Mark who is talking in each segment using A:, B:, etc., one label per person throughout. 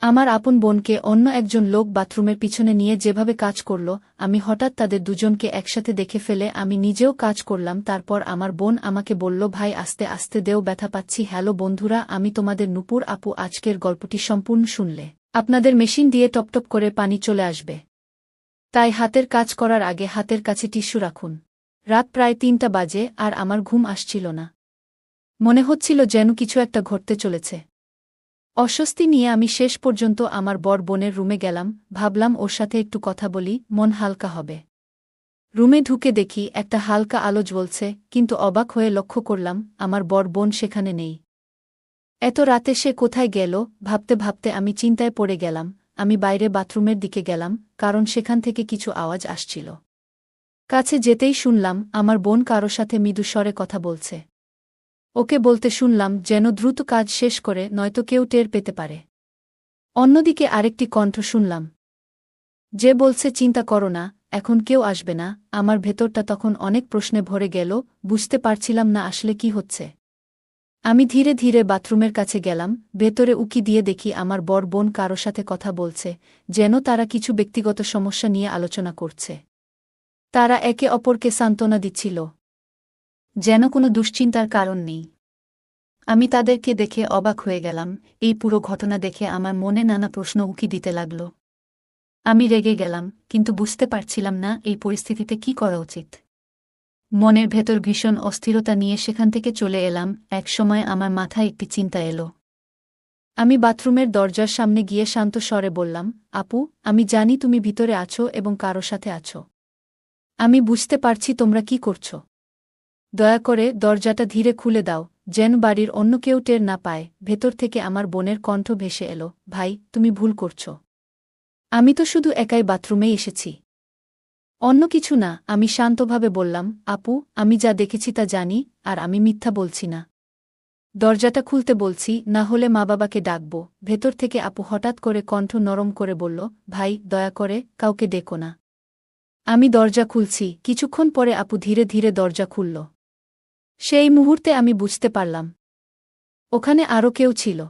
A: আমার আপন বোনকে অন্য একজন লোক বাথরুমের পিছনে নিয়ে যেভাবে কাজ করল, আমি হঠাৎ তাদের দুজনকে একসাথে দেখে ফেলে আমি নিজেও কাজ করলাম। তারপর আমার বোন আমাকে বলল, ভাই আস্তে আস্তে দেও, ব্যথা পাচ্ছি। হ্যালো বন্ধুরা, আমি তোমাদের নূপুর আপু। আজকের গল্পটি সম্পূর্ণ শুনলে আপনাদের মেশিন দিয়ে টপটপ করে পানি চলে আসবে, তাই হাতের কাজ করার আগে হাতের কাছে টিস্যু রাখুন। রাত প্রায় ৩টা বাজে আর আমার ঘুম আসছিল না। মনে হচ্ছিল যেন কিছু একটা ঘটতে চলেছে। অস্বস্তি নিয়ে আমি শেষ পর্যন্ত আমার বড় বোনের রুমে গেলাম। ভাবলাম ওর সাথে একটু কথা বলি, মন হালকা হবে। রুমে ঢুকে দেখি একটা হালকা আলো জ্বলছে, কিন্তু অবাক হয়ে লক্ষ্য করলাম আমার বড় বোন সেখানে নেই। এত রাতে সে কোথায় গেল ভাবতে ভাবতে আমি চিন্তায় পড়ে গেলাম। আমি বাইরে বাথরুমের দিকে গেলাম, কারণ সেখান থেকে কিছু আওয়াজ আসছিল। কাছে যেতেই শুনলাম আমার বোন কারো সাথে মৃদু স্বরে কথা বলছে। ওকে বলতে শুনলাম যেন দ্রুত কাজ শেষ করে, নয়তো কেউ টের পেতে পারে। অন্যদিকে আরেকটি কণ্ঠ শুনলাম যে বলছে, চিন্তা করো না, এখন কেউ আসবে না। আমার ভেতরটা তখন অনেক প্রশ্নে ভরে গেল, বুঝতে পারছিলাম না আসলে কি হচ্ছে। আমি ধীরে ধীরে বাথরুমের কাছে গেলাম। ভেতরে উকি দিয়ে দেখি আমার বড় বোন কারো সাথে কথা বলছে, যেন তারা কিছু ব্যক্তিগত সমস্যা নিয়ে আলোচনা করছে। তারা একে অপরকে সান্ত্বনা দিচ্ছিল, যেন কোনো দুশ্চিন্তার কারণ নেই। আমি তাদেরকে দেখে অবাক হয়ে গেলাম। এই পুরো ঘটনা দেখে আমার মনে নানা প্রশ্ন উকি দিতে লাগল। আমি রেগে গেলাম, কিন্তু বুঝতে পারছিলাম না এই পরিস্থিতিতে কি করা উচিত। মনের ভেতর ভীষণ অস্থিরতা নিয়ে সেখান থেকে চলে এলাম। একসময় আমার মাথায় একটি চিন্তা এলো। আমি বাথরুমের দরজার সামনে গিয়ে শান্ত স্বরে বললাম, আপু, আমি জানি তুমি ভিতরে আছো এবং কারো সাথে আছো। আমি বুঝতে পারছি তোমরা কি করছো। দয়া করে দরজাটা ধীরে খুলে দাও, যেন বাড়ির অন্য কেউ টের না পায়। ভেতর থেকে আমার বোনের কণ্ঠ ভেসে এলো, ভাই তুমি ভুল করছো। আমি তো শুধু একাই বাথরুমেই এসেছি, অন্য কিছু না। আমি শান্তভাবে বললাম, আপু, আমি যা দেখেছি তা জানি, আর আমি মিথ্যা বলছি না। দরজাটা খুলতে বলছি, না হলে মা বাবাকে ডাকব। ভেতর থেকে আপু হঠাৎ করে কণ্ঠ নরম করে বলল, ভাই দয়া করে কাউকে ডেকো না। আমি দরজা খুলছি। কিছুক্ষণ পরে আপু ধীরে ধীরে দরজা খুলল। সেই মুহূর্তে আমি বুঝতে পারলাম ওখানে আরও কেউ ছিল।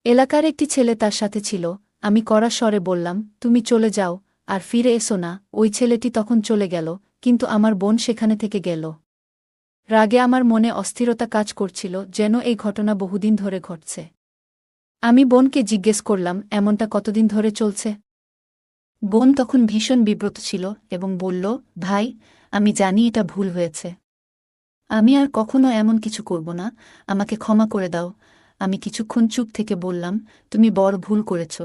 A: এলাকার একটি ছেলে তার সাথে ছিল। আমি কড়া স্বরে বললাম, তুমি চলে যাও, আর ফিরে এসো না। ওই ছেলেটি তখন চলে গেল, কিন্তু আমার বোন সেখানে থেকে গেল। রাগে আমার মনে অস্থিরতা কাজ করছিল, যেন এই ঘটনা বহুদিন ধরে ঘটছে। আমি বোনকে জিজ্ঞেস করলাম, এমনটা কতদিন ধরে চলছে? বোন তখন ভীষণ বিব্রত ছিল এবং বলল, ভাই, আমি জানি এটা ভুল হয়েছে। আমি আর কখনো এমন কিছু করব না, আমাকে ক্ষমা করে দাও। আমি কিছুক্ষণ চুপ থেকে বললাম, তুমি বড় ভুল করেছ,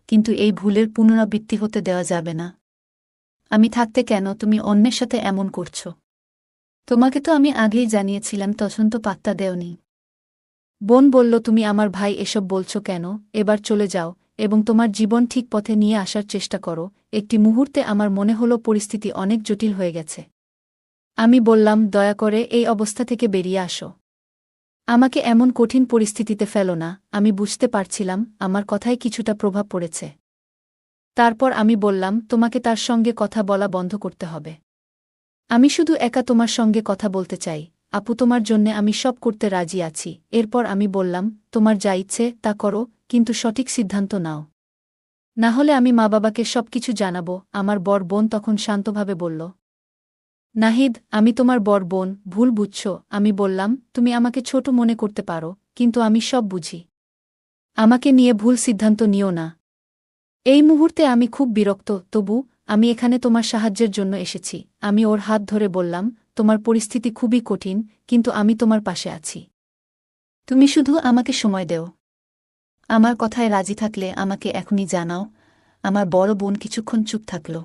A: কিন্তু এই ভুলের পুনরাবৃত্তি হতে দেওয়া যাবে না। আমি থাকতে কেন তুমি অন্যের সাথে এমন করছ? তোমাকে তো আমি আগেই জানিয়েছিলাম, তখন তো পাত্তা দেওনি। বোন বলল, তুমি আমার ভাই, এসব বলছো কেন? এবার চলে যাও এবং তোমার জীবন ঠিক পথে নিয়ে আসার চেষ্টা করো। একটি মুহূর্তে আমার মনে হলো পরিস্থিতি অনেক জটিল হয়ে গেছে। আমি বললাম, দয়া করে এই অবস্থা থেকে বেরিয়ে আসো। আমাকে এমন কঠিন পরিস্থিতিতে ফেলো না। আমি বুঝতে পারছিলাম আমার কথায় কিছুটা প্রভাব পড়েছে। তারপর আমি বললাম, তোমাকে তার সঙ্গে কথা বলা বন্ধ করতে হবে। আমি শুধু একা তোমার সঙ্গে কথা বলতে চাই। আপু, তোমার জন্যে আমি সব করতে রাজি আছি। এরপর আমি বললাম, তোমার যা ইচ্ছে তা করো, কিন্তু সঠিক সিদ্ধান্ত নাও, না হলে আমি মা বাবাকে সবকিছু জানাবো। আমার বড় বোন তখন শান্তভাবে বলল, নাহিদ, আমি তোমার বড় বোন, ভুল বুঝছ। আমি বললাম, তুমি আমাকে ছোট মনে করতে পারো, কিন্তু আমি সব বুঝি। আমাকে নিয়ে ভুল সিদ্ধান্ত নিও না। এই মুহূর্তে আমি খুব বিরক্ত, তবু আমি এখানে তোমার সাহায্যের জন্য এসেছি। আমি ওর হাত ধরে বললাম, তোমার পরিস্থিতি খুবই কঠিন, কিন্তু আমি তোমার পাশে আছি। তুমি শুধু আমাকে সময় দেও। আমার কথায় রাজি থাকলে আমাকে এখনই জানাও। আমার বড় বোন কিছুক্ষণ চুপ থাকল।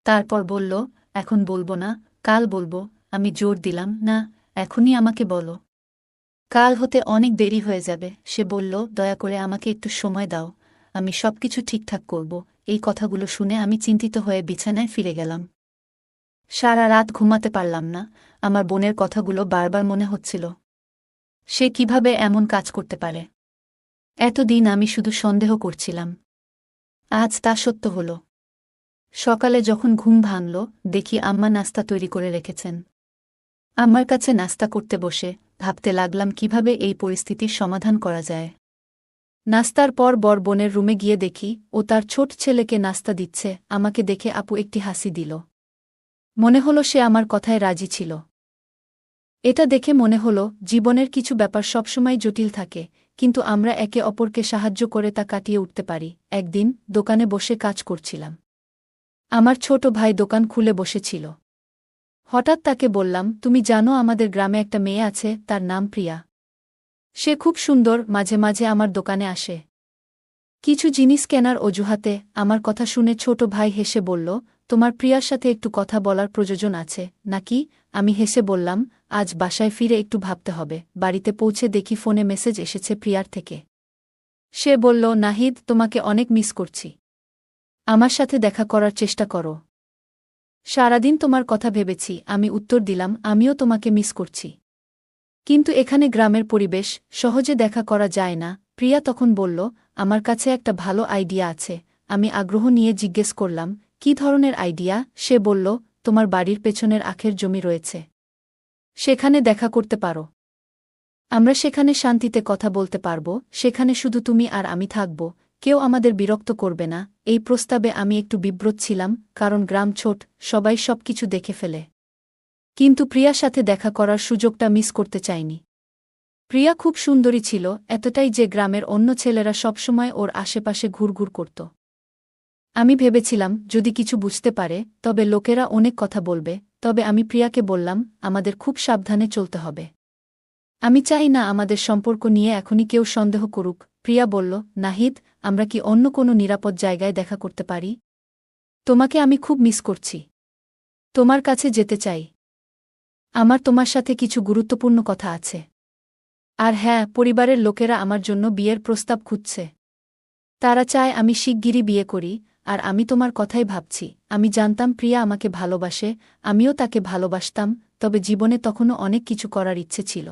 A: তারপর বলল, এখন বলবো না, কাল বলবো। আমি জোর দিলাম, না, এখনই আমাকে বলো। কাল হতে অনেক দেরি হয়ে যাবে। সে বলল, দয়া করে আমাকে একটু সময় দাও, আমি সবকিছু ঠিকঠাক করব। এই কথাগুলো শুনে আমি চিন্তিত হয়ে বিছানায় ফিরে গেলাম। সারা রাত ঘুমাতে পারলাম না। আমার বোনের কথাগুলো বারবার মনে হচ্ছিল। সে কিভাবে এমন কাজ করতে পারে? এতদিন আমি শুধু সন্দেহ করছিলাম। আজ তা সত্য হল। সকালে যখন ঘুম ভাঙল, দেখি আম্মা নাস্তা তৈরি করে রেখেছেন। আমার কাছে নাস্তা করতে বসে ভাবতে লাগলাম কিভাবে এই পরিস্থিতির সমাধান করা যায়। নাস্তার পর বর বোনের রুমে গিয়ে দেখি ও তার ছোট ছেলেকে নাস্তা দিচ্ছে। আমাকে দেখে আপু একটি হাসি দিল। মনে হলো সে আমার কথায় রাজি ছিল। এটা দেখে মনে হলো জীবনের কিছু ব্যাপার সবসময় জটিল থাকে, কিন্তু আমরা একে অপরকে সাহায্য করে তা কাটিয়ে উঠতে পারি। একদিন দোকানে বসে কাজ করছিলাম। আমার ছোট ভাই দোকান খুলে বসেছিল। হঠাৎ তাকে বললাম, তুমি জানো আমাদের গ্রামে একটা মেয়ে আছে, তার নাম প্রিয়া। সে খুব সুন্দর, মাঝে মাঝে আমার দোকানে আসে কিছু জিনিস কেনার অজুহাতে। আমার কথা শুনে ছোট ভাই হেসে বলল, তোমার প্রিয়ার সাথে একটু কথা বলার প্রয়োজন আছে নাকি? আমি হেসে বললাম, আজ বাসায় ফিরে একটু ভাবতে হবে। বাড়িতে পৌঁছে দেখি ফোনে মেসেজ এসেছে প্রিয়ার থেকে। সে বলল, নাহিদ, তোমাকে অনেক মিস করছি। আমার সাথে দেখা করার চেষ্টা করো। সারাদিন তোমার কথা ভেবেছি। আমি উত্তর দিলাম, আমিও তোমাকে মিস করছি, কিন্তু এখানে গ্রামের পরিবেশ, সহজে দেখা করা যায় না। প্রিয়া তখন বলল, আমার কাছে একটা ভালো আইডিয়া আছে। আমি আগ্রহ নিয়ে জিজ্ঞেস করলাম, কী ধরনের আইডিয়া? সে বলল, তোমার বাড়ির পেছনের আখের জমি রয়েছে, সেখানে দেখা করতে পারো। আমরা সেখানে শান্তিতে কথা বলতে পারব। সেখানে শুধু তুমি আর আমি থাকব, কেউ আমাদের বিরক্ত করবে না। এই প্রস্তাবে আমি একটু বিব্রত ছিলাম, কারণ গ্রাম ছোট, সবাই সবকিছু দেখে ফেলে। কিন্তু প্রিয়ার সাথে দেখা করার সুযোগটা মিস করতে চাইনি। প্রিয়া খুব সুন্দরী ছিল, এতটাই যে গ্রামের অন্য ছেলেরা সবসময় ওর আশেপাশে ঘুরঘুর করত। আমি ভেবেছিলাম যদি কিছু বুঝতে পারে তবে লোকেরা অনেক কথা বলবে। তবে আমি প্রিয়াকে বললাম, আমাদের খুব সাবধানে চলতে হবে। আমি চাই না আমাদের সম্পর্ক নিয়ে এখনই কেউ সন্দেহ করুক। প্রিয়া বলল, নাহিদ, আমরা কি অন্য কোনো নিরাপদ জায়গায় দেখা করতে পারি? তোমাকে আমি খুব মিস করছি। তোমার কাছে যেতে চাই। আমার তোমার সাথে কিছু গুরুত্বপূর্ণ কথা আছে। আর হ্যাঁ, পরিবারের লোকেরা আমার জন্য বিয়ের প্রস্তাব খুঁজছে। তারা চায় আমি শিগগিরই বিয়ে করি। আর আমি তোমার কথাই ভাবছি। আমি জানতাম প্রিয়া আমাকে ভালোবাসে, আমিও তাকে ভালোবাসতাম, তবে জীবনে তখনও অনেক কিছু করার ইচ্ছে ছিল।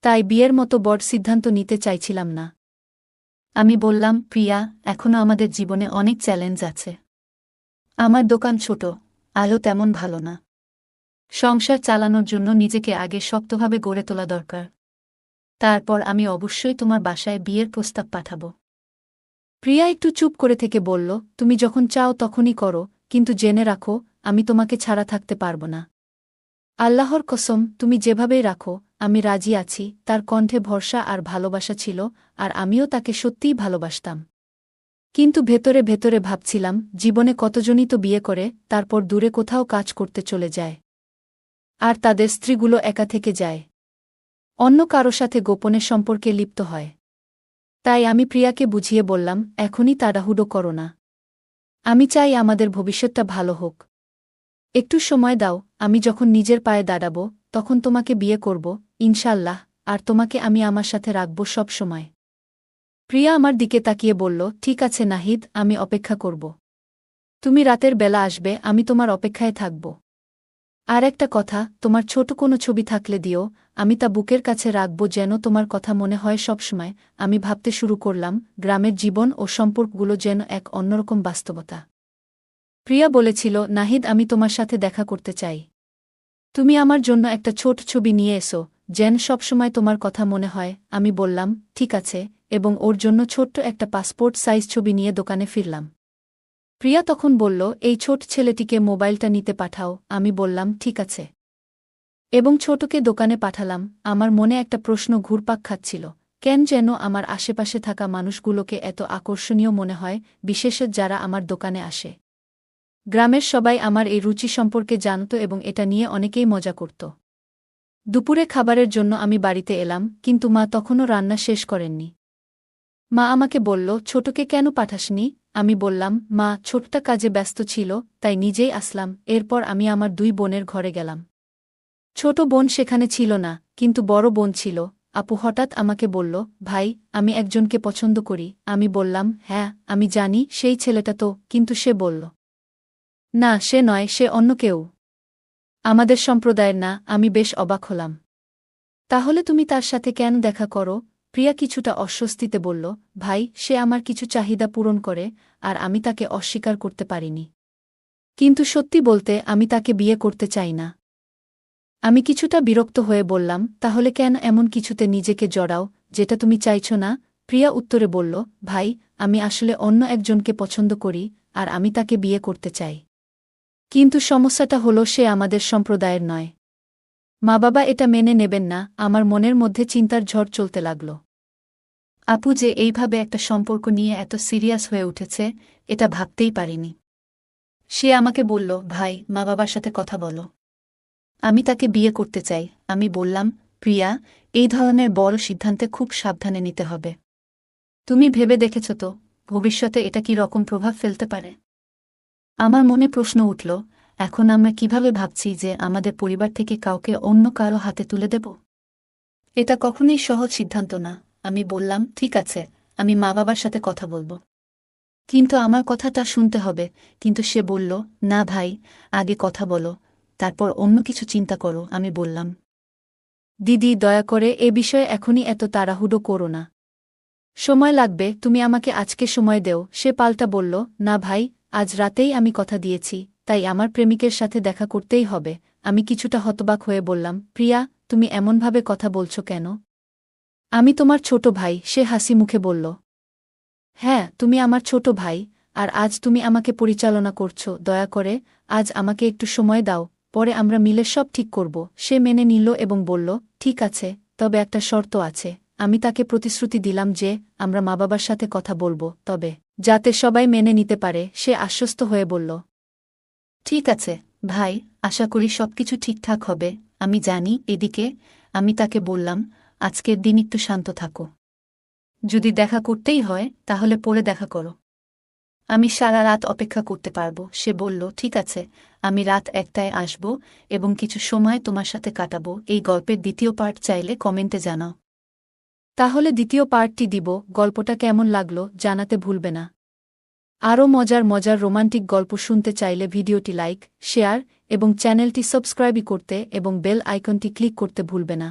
A: তাই বিয়ের মতো বড় সিদ্ধান্ত নিতে চাইছিলাম না। আমি বললাম, প্রিয়া, এখনও আমাদের জীবনে অনেক চ্যালেঞ্জ আছে। আমার দোকান ছোট, আলো তেমন ভালো না। সংসার চালানোর জন্য নিজেকে আগে শক্তভাবে গড়ে তোলা দরকার। তারপর আমি অবশ্যই তোমার বাসায় বিয়ের প্রস্তাব পাঠাব। প্রিয়া একটু চুপ করে থেকে বলল, তুমি যখন চাও তখনই করো, কিন্তু জেনে রাখো, আমি তোমাকে ছাড়া থাকতে পারব না। আল্লাহর কসম, তুমি যেভাবেই রাখো, আমি রাজি আছি। তার কণ্ঠে ভরসা আর ভালোবাসা ছিল, আর আমিও তাকে সত্যিই ভালোবাসতাম। কিন্তু ভেতরে ভেতরে ভাবছিলাম, জীবনে কতজনই তো বিয়ে করে তারপর দূরে কোথাও কাজ করতে চলে যায়, আর তাদের স্ত্রীগুলো একা থেকে যায়, অন্য কারো সাথে গোপনে সম্পর্কে লিপ্ত হয়। তাই আমি প্রিয়াকে বুঝিয়ে বললাম, এখনই তাড়াহুড়ো করো না। আমি চাই আমাদের ভবিষ্যৎটা ভালো হোক। একটু সময় দাও, আমি যখন নিজের পায়ে দাঁড়াব তখন তোমাকে বিয়ে করব, ইনশাল্লাহ। আর তোমাকে আমি আমার সাথে রাখব সব সময়। প্রিয়া আমার দিকে তাকিয়ে বলল, ঠিক আছে নাহিদ, আমি অপেক্ষা করব। তুমি রাতের বেলা আসবে, আমি তোমার অপেক্ষায় থাকব। আর একটা কথা, তোমার ছোট কোনো ছবি থাকলে দিও, আমি তা বুকের কাছে রাখব যেন তোমার কথা মনে হয় সবসময়। আমি ভাবতে শুরু করলাম, গ্রামের জীবন ও সম্পর্কগুলো যেন এক অন্যরকম বাস্তবতা। প্রিয়া বলেছিল, নাহিদ, আমি তোমার সাথে দেখা করতে চাই। তুমি আমার জন্য একটা ছোট ছবি নিয়ে এসো, যেন সবসময় তোমার কথা মনে হয়। আমি বললাম, ঠিক আছে, এবং ওর জন্য ছোট্ট একটা পাসপোর্ট সাইজ ছবি নিয়ে দোকানে ফিরলাম। প্রিয়া তখন বলল, এই ছোট ছেলেটিকে মোবাইলটা নিতে পাঠাও। আমি বললাম, ঠিক আছে, এবং ছোটকে দোকানে পাঠালাম। আমার মনে একটা প্রশ্ন ঘুরপাক খাচ্ছিল, কেন যেন আমার আশেপাশে থাকা মানুষগুলোকে এত আকর্ষণীয় মনে হয়, বিশেষত যারা আমার দোকানে আসে। গ্রামের সবাই আমার এই রুচি সম্পর্কে জানত এবং এটা নিয়ে অনেকেই মজা করত। দুপুরে খাবারের জন্য আমি বাড়িতে এলাম, কিন্তু মা তখনও রান্না শেষ করেননি। মা আমাকে বলল, ছোটকে কেন পাঠাসনি? আমি বললাম, মা, ছোটটা কাজে ব্যস্ত ছিল, তাই নিজেই আসলাম। এরপর আমি আমার দুই বোনের ঘরে গেলাম। ছোট বোন সেখানে ছিল না, কিন্তু বড় বোন ছিল। আপু হঠাৎ আমাকে বলল, ভাই, আমি একজনকে পছন্দ করি। আমি বললাম, হ্যাঁ, আমি জানি সেই ছেলেটা তো। কিন্তু সে বলল, না, সে নয়, সে অন্য কেউ, আমাদের সম্প্রদায়ের না। আমি বেশ অবাক হলাম। তাহলে তুমি তার সাথে কেন দেখা করো? প্রিয়া কিছুটা অস্বস্তিতে বলল, ভাই, সে আমার কিছু চাহিদা পূরণ করে, আর আমি তাকে অস্বীকার করতে পারিনি। কিন্তু সত্যি বলতে, আমি তাকে বিয়ে করতে চাই না। আমি কিছুটা বিরক্ত হয়ে বললাম, তাহলে কেন এমন কিছুতে নিজেকে জড়াও যেটা তুমি চাইছ না? প্রিয়া উত্তরে বলল, ভাই, আমি আসলে অন্য একজনকে পছন্দ করি আর আমি তাকে বিয়ে করতে চাই। কিন্তু সমস্যাটা হলো সে আমাদের সম্প্রদায়ের নয়। মা বাবা এটা মেনে নেবেন না। আমার মনের মধ্যে চিন্তার ঝড় চলতে লাগল। আপু যে এইভাবে একটা সম্পর্ক নিয়ে এত সিরিয়াস হয়ে উঠেছে, এটা ভাবতেই পারিনি। সে আমাকে বলল, ভাই, মা বাবার সাথে কথা বলো, আমি তাকে বিয়ে করতে চাই। আমি বললাম, প্রিয়া, এই ধরনের বড় সিদ্ধান্তে খুব সাবধানে নিতে হবে। তুমি ভেবে দেখেছ তো ভবিষ্যতে এটা কি রকম প্রভাব ফেলতে পারে? আমার মনে প্রশ্ন উঠল, এখন আমরা কিভাবে ভাবছি যে আমাদের পরিবার থেকে কাউকে অন্য কারো হাতে তুলে দেব? এটা কখনোই সহজ সিদ্ধান্ত না। আমি বললাম, ঠিক আছে, আমি মা বাবার সাথে কথা বলবো, কিন্তু আমার কথাটা শুনতে হবে। কিন্তু সে বলল, না ভাই, আগে কথা বলো, তারপর অন্য কিছু চিন্তা করো। আমি বললাম, দিদি, দয়া করে এ বিষয়ে এখনই এত তাড়াহুড়ো করো না। সময় লাগবে, তুমি আমাকে আজকে সময় দেও। সে পাল্টা বলল, না ভাই, আজ রাতেই আমি কথা দিয়েছি, তাই আমার প্রেমিকের সাথে দেখা করতেই হবে। আমি কিছুটা হতবাক হয়ে বললাম, প্রিয়া, তুমি এমনভাবে কথা বলছো কেন? আমি তোমার ছোট ভাই। সে হাসি মুখে বলল, হ্যাঁ, তুমি আমার ছোট ভাই, আর আজ তুমি আমাকে পরিচালনা করছো। দয়া করে আজ আমাকে একটু সময় দাও, পরে আমরা মিলে সব ঠিক করব। সে মেনে নিল এবং বলল, ঠিক আছে, তবে একটা শর্ত আছে। আমি তাকে প্রতিশ্রুতি দিলাম যে আমরা মা বাবার সাথে কথা বলবো, তবে যাতে সবাই মেনে নিতে পারে। সে আশ্বস্ত হয়ে বলল, ঠিক আছে ভাই, আশা করি সবকিছু ঠিকঠাক হবে। আমি জানি। এদিকে আমি তাকে বললাম, আজকের দিন একটু শান্ত থাকো, যদি দেখা করতেই হয় তাহলে পরে দেখা করো, আমি সারা রাত অপেক্ষা করতে পারবো। সে বলল, ঠিক আছে, আমি রাত 1টায় আসব এবং কিছু সময় তোমার সাথে কাটাবো। এই গল্পের দ্বিতীয় পার্ট চাইলে কমেন্টে জানাও। তাহলে দ্বিতীয় পার্টটি দিব। গল্পটা কেমন লাগলো জানাতে ভুলবে না। আরও মজার মজার রোমান্টিক গল্প শুনতে চাইলে ভিডিওটি লাইক, শেয়ার এবং চ্যানেলটি সাবস্ক্রাইব করতে এবং বেল আইকনটি ক্লিক করতে ভুলবে না।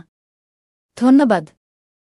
A: ধন্যবাদ।